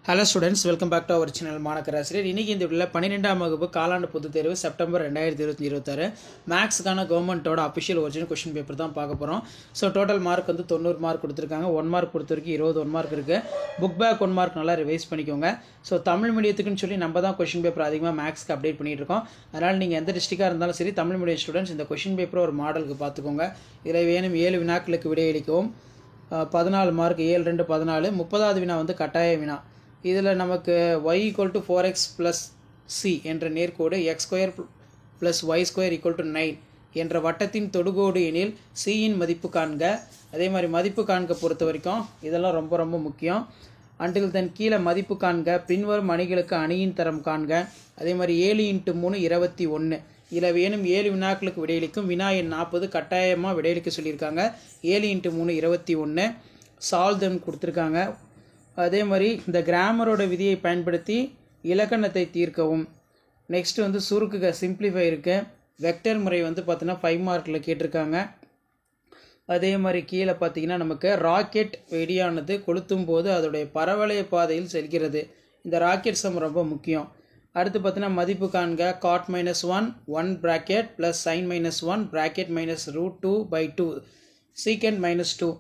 Hello students, welcome back to our channel மாணக்கராசிரியர். இன்னைக்கு இந்த வீடியோல 12ஆம் வகுப்பு காலாண்டு பொதுத் தேர்வு செப்டம்பர் 2026 மேக்ஸ்க்கான கவர்மெண்டோட அபிஷியல் ஒரிஜினல் क्वेश्चन பேப்பர் தான் பார்க்க போறோம். சோ டோட்டல் மார்க் வந்து 90 மார்க் கொடுத்திருக்காங்க. 1 மார்க் பொறுத்தவரைக்கும் 21 மார்க் இருக்கு. புக் பேக் 1 மார்க் நல்லா ரிவைஸ் பண்ணிக்கோங்க. சோ தமிழ் மீடியத்துக்குன்னு சொல்லி நம்ம தான் क्वेश्चन பேப்பர் அதிகமா மேக்ஸ்க்கு அப்டேட் பண்ணிட்டு இருக்கோம். அதனால நீங்க எந்த டிஸ்ட்ரிக்டா இருந்தாலும் சரி தமிழ் மீடியம் ஸ்டூடண்ட்ஸ் இந்த क्वेश्चन பேப்பர் ஒரு மாடலுக்கு பாத்துக்கோங்க. இதில வேணும் 7 வினாக்களுக்கு விடையளிக்கவும் 14 மார்க் 7 2 14 30வது வினா வந்து கட்டாய வினா. இதில் நமக்கு y = 4x + c என்ற நேர்கோடு x² + y² = 9 என்ற வட்டத்தின் தொடுகோடு எனில் c இன் மதிப்பு காண்க. அதே மாதிரி மதிப்பு காண்க பொறுத்த வரைக்கும் இதெல்லாம் ரொம்ப ரொம்ப முக்கியம். until then கீழே மதிப்பு காண்க, பின்வரும் அணிகளுக்கு அணியின் தரம் காண்க. அதே மாதிரி 7 × 3 21. இதில் வேணும் 7 வினாக்களுக்கு விடையளிக்கும். வினா எண் 40 கட்டாயமாக விடையளிக்க சொல்லியிருக்காங்க. 7 × 3 21 சால்வ் them கொடுத்துருக்காங்க. அதே மாதிரி இந்த கிராமரோட விதியை பயன்படுத்தி இலக்கணத்தை தீர்க்கவும். நெக்ஸ்ட் வந்து சுருக்குக சிம்பிளிஃபை இருக்கு. வெக்டர் முறை வந்து பார்த்தீங்கன்னா 5 மார்க்கில் கேட்டிருக்காங்க. அதே மாதிரி கீழே பார்த்தீங்கன்னா நமக்கு ராக்கெட் வெடியானது கொளுத்தும் போது அதோடைய பரவளைய பாதையில் செல்கிறது. இந்த ராக்கெட் சம் ரொம்ப முக்கியம். அடுத்து பார்த்தீங்கன்னா மதிப்பு காண்க. cot -1 1 bracket + sin -1 bracket -√2/2 secant -2.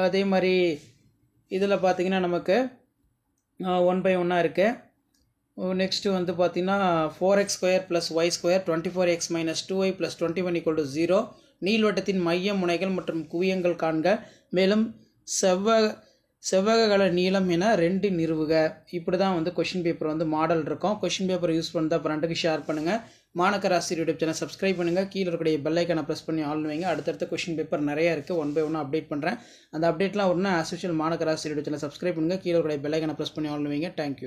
அதே மாதிரி இதில் பார்த்தீங்கன்னா நமக்கு 1/1 இருக்கு. நெக்ஸ்ட் வந்து பார்த்தீங்கன்னா 4x² + y² 24x - 2y + 21 = 0. நீள்வட்டத்தின் மைய முனைகள் மற்றும் குவியங்கள் காண்க. மேலும் செவ்வக நீளம் என 2 நிறுவுக. இப்படி தான் வந்து கொஷின் பேப்பர் வந்து மாடல் இருக்கும். கொஷின் பேப்பர் யூஸ் பண்ணால் ஃப்ரெண்டுக்கு ஷேர் பண்ணுங்கள். மாணக்கராசிரியர் யூடியூப் சேனல் சப்ஸ்கிரைப் பண்ணுங்கள். கீழே இருக்கக்கூடிய பெல் ஐக்கானை ப்ரெஸ் பண்ணி ஆல் வைங்க. அடுத்தடுத்த கொஷின் பேப்பர் நிறையா இருக்குது. 1 by 1 அப்டேட் பண்ணுறேன். அந்த அப்டேட்லாம் ஒன்று ஆஸ் யூஷுவல் மாணக்கராசிரியர் யூடியூப் சேனல் சப்ஸ்கிரைப் பண்ணுங்கள். கீழே இருக்கக்கூடிய பெல் ஐக்கானை ப்ரெஸ் பண்ணி ஆல் வைங்க. தேங்க்யூ.